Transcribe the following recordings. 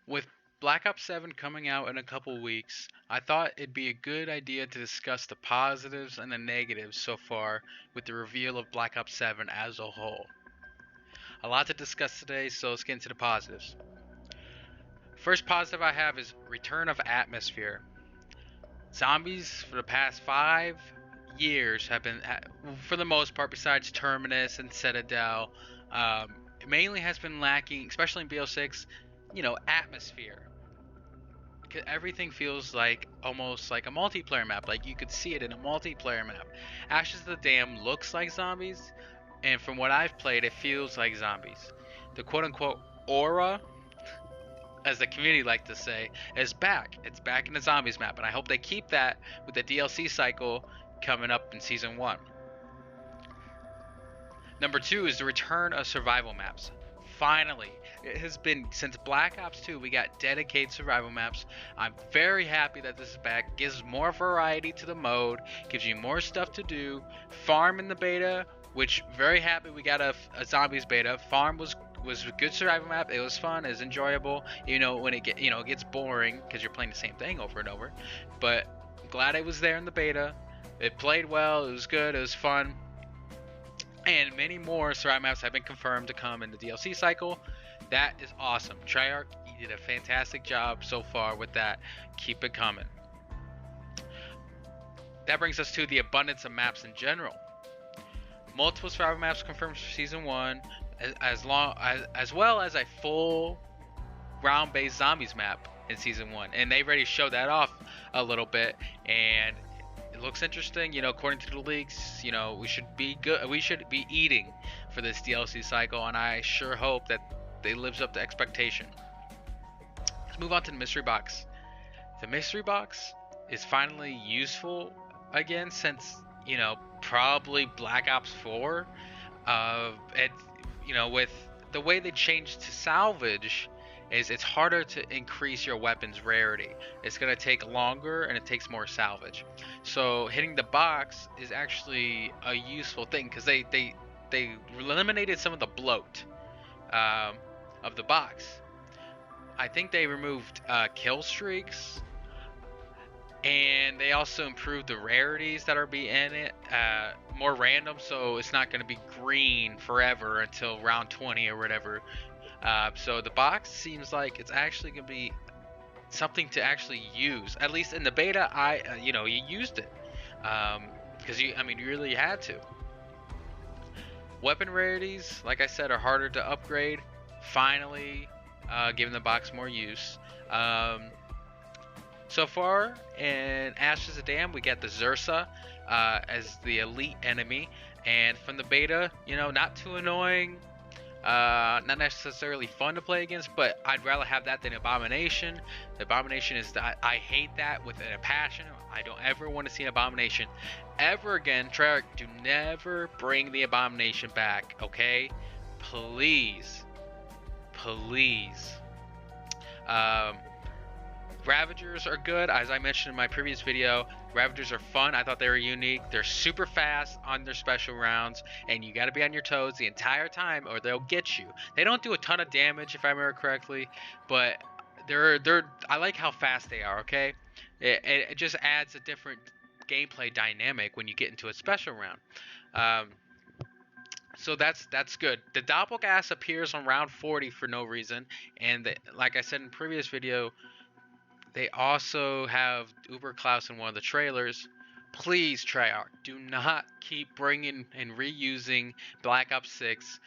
With Black Ops 7 coming out in a couple weeks, I thought it'd be a good idea to discuss the positives and the negatives so far with the reveal of Black Ops 7 as a whole. A lot to discuss today, so let's get into the positives. First positive I have is return of atmosphere. Zombies for the past 5 years have been, for the most part, besides Terminus and Citadel, mainly has been lacking, especially in BO6, atmosphere. Everything feels like almost like a multiplayer map. Like you could see it in a multiplayer map. Ashes of the Dam looks like zombies, and from what I've played, it feels like zombies. The quote unquote aura, as the community like to say, is back. It's back in the zombies map, and I hope they keep that with the DLC cycle coming up in season 1. Number 2 is the return of survival maps. Finally, it has been since Black Ops 2 we got dedicated survival maps. I'm very happy that this is back. Gives more variety to the mode, gives you more stuff to do. Farm in the beta, which very happy we got a zombies beta. Farm was a good survival map. It was fun, it was enjoyable. When it gets boring because you're playing the same thing over and over. But glad it was there in the beta. It played well, it was good, it was fun. And many more survival maps have been confirmed to come in the DLC cycle. That is awesome. Treyarch, you did a fantastic job so far with that. Keep it coming. That brings us to the abundance of maps in general. Multiple survival maps confirmed for season 1, as well as a full ground-based zombies map in season 1, and they've already showed that off a little bit, and it looks interesting. According to the leaks, we should be good. We should be eating for this DLC cycle, and I sure hope that it lives up to expectation. Let's move on to the mystery box. The mystery box is finally useful again since probably Black Ops 4. With the way they changed to salvage, it's harder to increase your weapon's rarity. It's going to take longer and it takes more salvage. So hitting the box is actually a useful thing because they eliminated some of the bloat of the box. I think they removed kill streaks, and they also improved the rarities that are in it, more random, so it's not going to be green forever until round 20 or whatever. So the box seems like it's actually going to be something to actually use. At least in the beta, you used it because you really had to. Weapon rarities, like I said, are harder to upgrade. Finally, giving the box more use. So far in Ashes of Dam, we got the Zersa as the elite enemy, and from the beta, not too annoying. Not necessarily fun to play against, but I'd rather have that than Abomination. The Abomination is I hate that with a passion. I don't ever want to see an Abomination ever again. Treyarch, do never bring the Abomination back, okay? Please. Ravagers are good. As I mentioned in my previous video, Ravagers are fun. I thought they were unique. They're super fast on their special rounds, and you got to be on your toes the entire time or they'll get you. They don't do a ton of damage if I remember correctly, but I like how fast they are, okay? It just adds a different gameplay dynamic when you get into a special round. So that's good. The Doppelgas appears on round 40 for no reason, and like I said in the previous video, they also have Uber Klaus in one of the trailers. Please, Treyarch, do not keep bringing and reusing Black Ops 6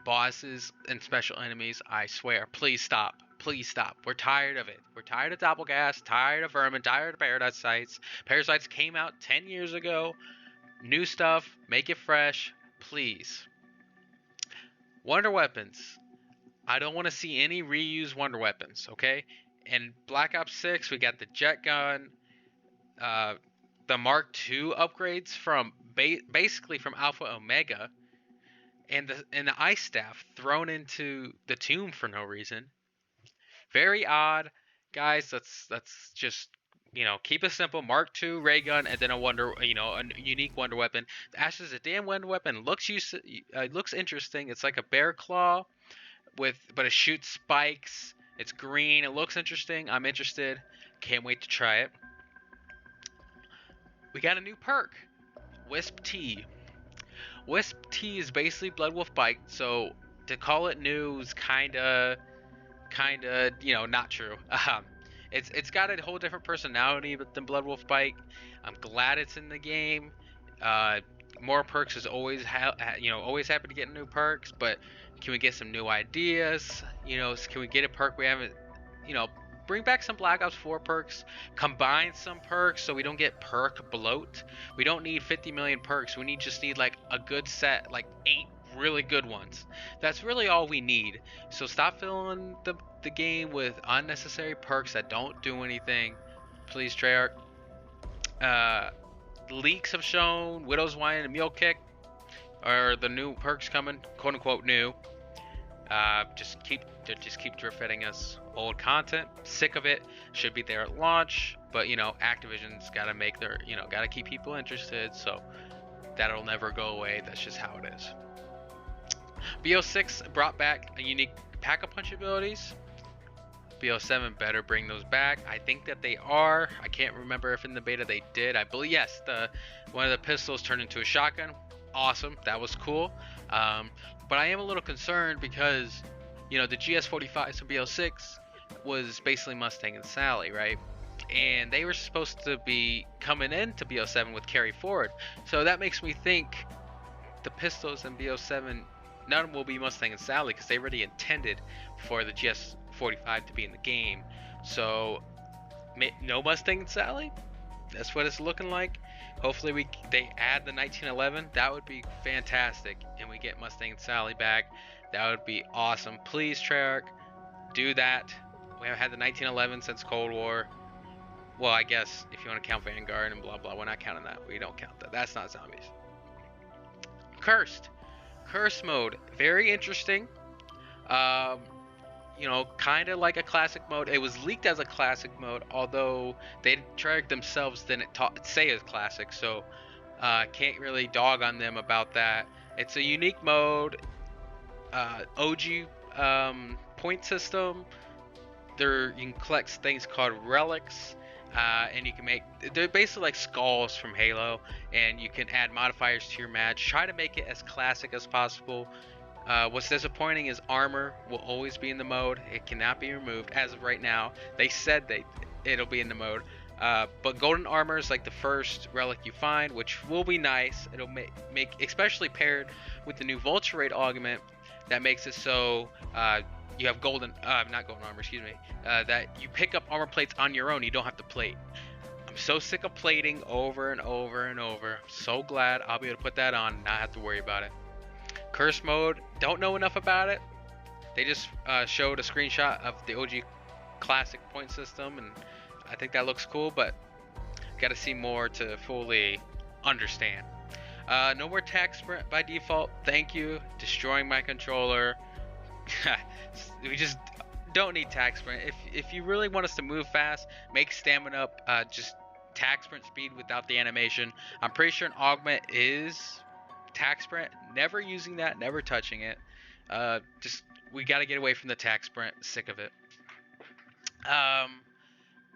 bosses and special enemies. I swear. Please stop. Please stop. We're tired of it. We're tired of Doppelgas, tired of Vermin, tired of Parasites. Parasites came out 10 years ago. New stuff. Make it fresh. Please. Wonder weapons. I don't want to see any reused wonder weapons, okay? In Black Ops 6, we got the jet gun, the Mark II upgrades from basically from Alpha Omega, and the ice staff thrown into the tomb for no reason. Very odd, guys. Let's just keep it simple. Mark II ray gun, and then a unique wonder weapon. The Ashes of Dam wonder weapon looks interesting. It's like a bear claw but it shoots spikes. It's green. It looks interesting. I'm interested. Can't wait to try it. We got a new perk, Wisp Tea. Wisp Tea is basically Blood Wolf Bite, so to call it new is kinda, not true. It's got a whole different personality than Blood Wolf Bite. I'm glad it's in the game. Uh, More perks is always always happy to get new perks, but can we get some new ideas? Can we get a perk we haven't, you know, bring back some Black Ops 4 perks, combine some perks so we don't get perk bloat. We don't need 50 million perks. We just need like a good set, like 8 really good ones. That's really all we need. So stop filling the game with unnecessary perks that don't do anything. Please, Treyarch. Uh, Leaks have shown Widow's Wine and Mule Kick are the new perks coming, quote unquote new. Just keep drip feeding us old content. Sick of it. Should be there at launch, but Activision's gotta make gotta keep people interested. So that'll never go away. That's just how it is. BO6 brought back a unique pack-a-punch abilities. BO7 better bring those back. I think that they are. I can't remember if in the beta they did. I believe yes. One of the pistols turned into a shotgun. Awesome. That was cool. But I am a little concerned because the GS45 from BO6 was basically Mustang and Sally, right? And they were supposed to be coming into BO7 with Carry Forward. So that makes me think the pistols in BO7, none will be Mustang and Sally because they already intended for the GS45 to be in the game. So no Mustang and Sally? That's what it's looking like. Hopefully they add the 1911. That would be fantastic. And we get Mustang and Sally back. That would be awesome. Please, Treyarch, do that. We haven't had the 1911 since Cold War. Well, I guess if you want to count Vanguard and blah blah, we're not counting that. We don't count that. That's not zombies. Cursed. Curse mode. Very interesting. Kind of like a classic mode. It was leaked as a classic mode, although Treyarch themselves didn't say it's classic, so can't really dog on them about that. It's a unique mode. OG point system. You can collect things called relics, and you can they're basically like skulls from Halo, and you can add modifiers to your match. Try to make it as classic as possible. What's disappointing is armor will always be in the mode. It cannot be removed as of right now. They said it'll be in the mode. But golden armor is like the first relic you find, which will be nice. It'll make especially paired with the new Vulture Raid augment, that makes it so you have not golden armor, excuse me, that you pick up armor plates on your own. You don't have to plate. I'm so sick of plating over and over and over. I'm so glad I'll be able to put that on and not have to worry about it. Curse mode, don't know enough about it. They just showed a screenshot of the OG classic point system, and I think that looks cool, but gotta see more to fully understand. No more tac sprint by default. Thank you. Destroying my controller. We just don't need tac sprint. If you really want us to move fast, make stamina up. Just tac sprint speed without the animation. I'm pretty sure an augment is tac sprint. Never using that, never touching it. We got to get away from the tac sprint. Sick of it.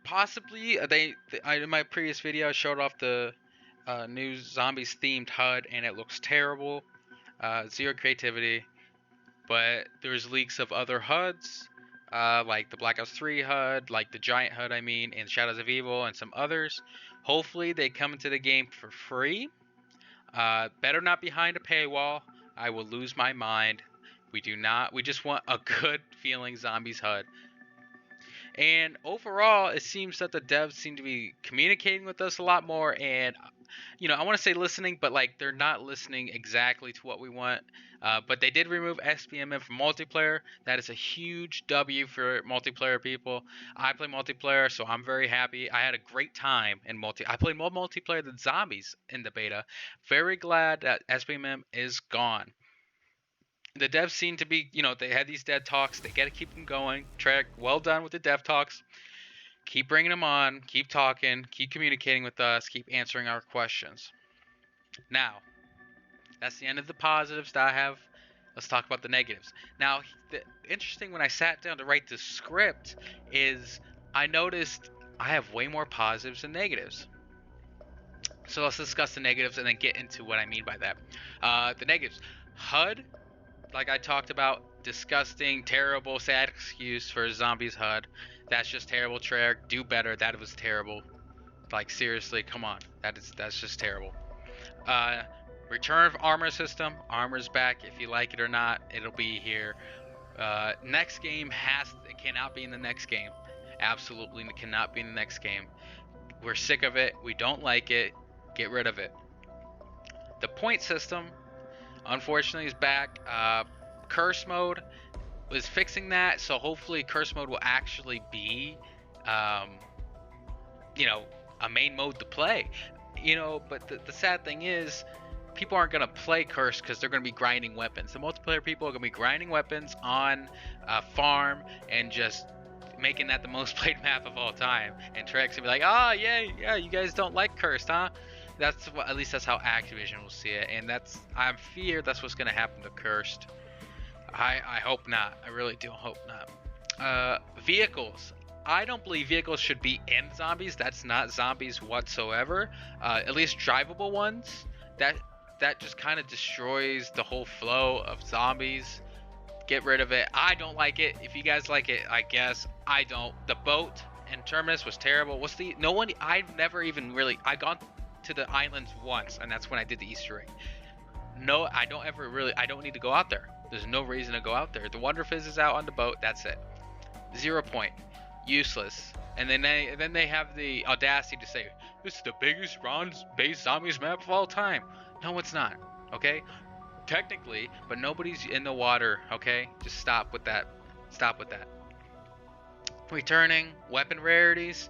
Possibly in my previous video I showed off the new zombies themed HUD, and it looks terrible. Zero creativity. But there's leaks of other HUDs, like the Black Ops 3 HUD, like the Giant HUD, and Shadows of Evil, and some others. Hopefully they come into the game for free. Better not behind a paywall. I will lose my mind. We just want a good feeling zombies HUD. And overall, it seems that the devs seem to be communicating with us a lot more, and I want to say listening, but like they're not listening exactly to what we want. But they did remove SBMM from multiplayer. That is a huge W for multiplayer people. I play multiplayer, so I'm very happy. I had a great time in I played more multiplayer than zombies in the beta. Very glad that SBMM is gone. The devs seem to be, they had these dev talks. They got to keep them going. Treyarch, well done with the dev talks. Keep bringing them on. Keep talking. Keep communicating with us. Keep answering our questions. Now, that's the end of the positives that I have Let's talk about the negatives. Now, the interesting when I sat down to write the script is I noticed I have way more positives than negatives. So let's discuss the negatives and then get into what I mean by that. The negatives. HUD, like I talked about, disgusting, terrible, sad excuse for zombies HUD. That's just terrible. Treyarch, do better. That was terrible. Like seriously, come on. That's just terrible. Uh, Return of armor system. Armor's back. If you like it or not, it'll be here. Next game it cannot be in the next game. Absolutely cannot be in the next game. We're sick of it. We don't like it. Get rid of it. The point system, unfortunately, is back. Curse mode was fixing that, so hopefully curse mode will actually be, um, a main mode to play. But the sad thing is, people aren't going to play curse because they're going to be grinding weapons. The multiplayer people are going to be grinding weapons on farm and just making that the most played map of all time. And Treyarch's gonna be like, yeah, you guys don't like cursed, huh? At least that's how Activision will see it, and I fear that's what's gonna happen to Cursed. I hope not. I really do hope not. Vehicles. I don't believe vehicles should be in zombies. That's not zombies whatsoever. At least drivable ones. That just kind of destroys the whole flow of zombies. Get rid of it. I don't like it. If you guys like it, I guess. I don't. The boat and Terminus was terrible. I've never even really. I gone to the islands once, and that's when I did the Easter egg. No, I don't need to go out there. There's no reason to go out there. The Wonder Fizz is out on the boat. That's it. 0 point. Useless. And then they have the audacity to say, this is the biggest bronze-based zombies map of all time. No, it's not. Okay? Technically, but nobody's in the water. Okay? Just stop with that. Stop with that. Returning weapon rarities.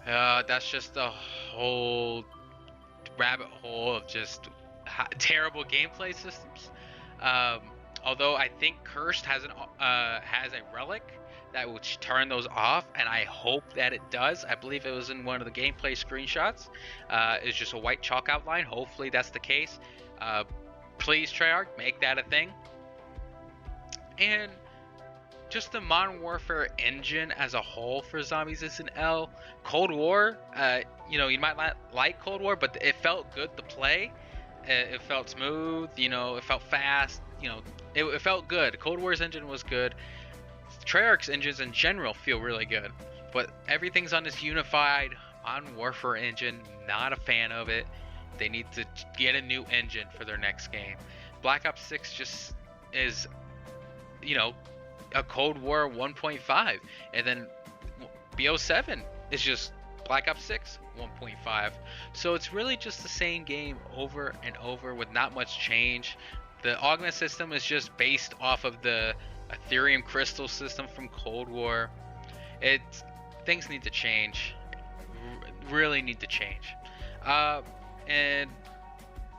That's just a whole rabbit hole of just terrible gameplay systems. Although I think Cursed has a relic that will turn those off, and I hope that it does. I believe it was in one of the gameplay screenshots. It's just a white chalk outline. Hopefully that's the case. Please, Treyarch, make that a thing. And just the Modern Warfare engine as a whole for zombies is an L. Cold War, you might not like Cold War, but it felt good to play. It felt smooth, it felt fast, it felt good. Cold War's engine was good. Treyarch's engines in general feel really good, but everything's on this unified Modern Warfare engine. Not a fan of it. They need to get a new engine for their next game. Black Ops 6 just is, a Cold War 1.5, and then BO7 is just Black Ops 6 1.5. So it's really just the same game over and over with not much change. The Augment system is just based off of the Ethereum crystal system from Cold War. Things need to change. Really need to change. And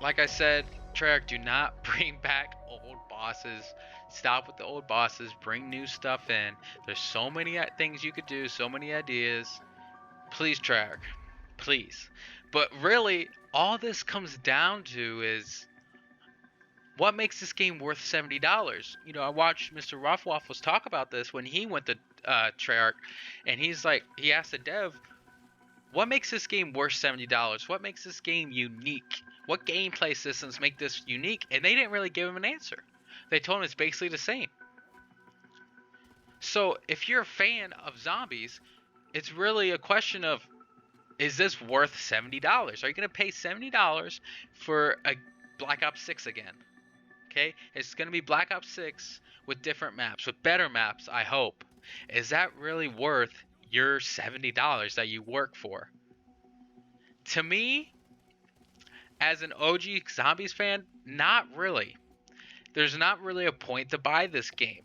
like I said, Treyarch, do not bring back old bosses. Stop with the old bosses. Bring new stuff in. There's so many things you could do, so many ideas. Please, Treyarch. Please. But really, all this comes down to is what makes this game worth $70? I watched Mr. Ruffwaffles talk about this when he went to Treyarch, and he asked the dev, what makes this game worth $70? What makes this game unique? What gameplay systems make this unique? And they didn't really give him an answer. They told him it's basically the same. So if you're a fan of zombies, it's really a question of, is this worth $70? Are you going to pay $70 for a Black Ops 6 again? Okay, it's going to be Black Ops 6 with different maps, with better maps, I hope. Is that really worth your $70 that you work for? To me, as an OG Zombies fan, not really. There's not really a point to buy this game.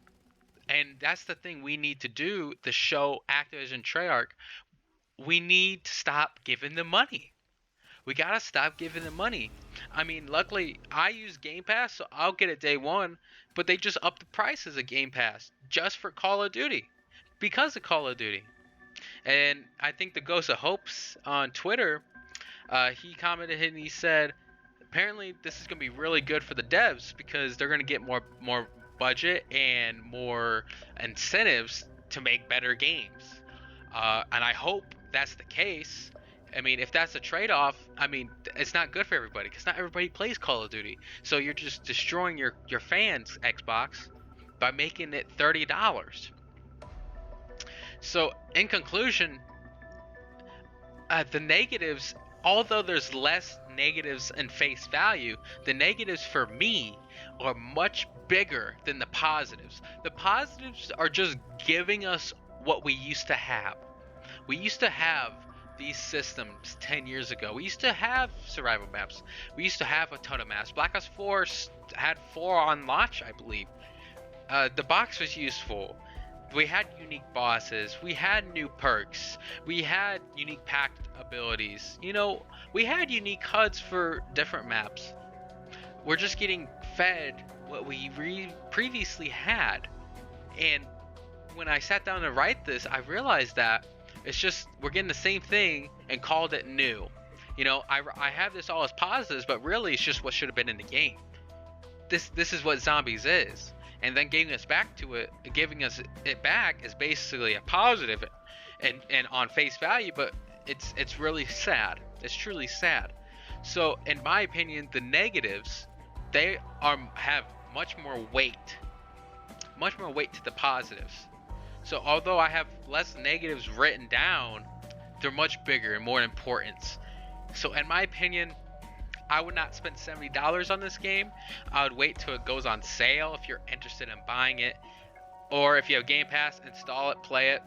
And that's the thing we need to do to show Activision Treyarch. We need to stop giving them money. We gotta stop giving them money. I mean, luckily, I use Game Pass, so I'll get it day one. But they just upped the prices of Game Pass just for Call of Duty. Because of Call of Duty. And I think the Ghost of Hopes on Twitter, he commented and he said, apparently this is going to be really good for the devs because they're going to get more budget and more incentives to make better games. And I hope that's the case. I mean, if that's a trade-off, I mean, it's not good for everybody because not everybody plays Call of Duty. So you're just destroying your fans' Xbox by making it $30. So in conclusion, the negatives, although there's less negatives in face value, the negatives for me are much bigger than the positives. The positives are just giving us what we used to have. We used to have these systems 10 years ago. We used to have survival maps. We used to have a ton of maps. Black Ops 4 had 4 on launch, I believe. The box was useful. We had unique bosses. We had new perks. We had unique packed abilities. You know, we had unique HUDs for different maps. We're just getting fed what we previously had. And when I sat down to write this, I realized that it's just we're getting the same thing and called it new. You know, I have this all as positives, but really it's just what should have been in the game. This is what Zombies is. And then giving us it back is basically a positive and on face value, but it's really sad. It's truly sad. So in my opinion, the negatives, they have much more weight to the positives. So although I have less negatives written down, they're much bigger and more important. So in my opinion, I would not spend $70 on this game. I would wait till it goes on sale if you're interested in buying it. Or if you have Game Pass, install it, play it,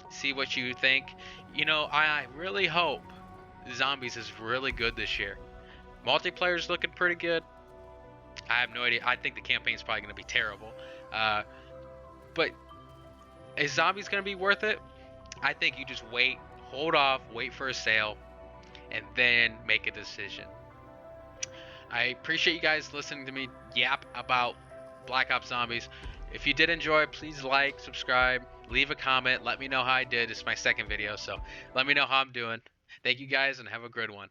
see what you think. You know, I really hope Zombies is really good this year. Multiplayer's looking pretty good. I have no idea. I think the campaign's probably going to be terrible. But is Zombies going to be worth it? I think you just wait, hold off, wait for a sale, and then make a decision. I appreciate you guys listening to me yap about Black Ops Zombies. If you did enjoy, please like, subscribe, leave a comment, let me know how I did. It's my second video, so let me know how I'm doing. Thank you guys and have a good one.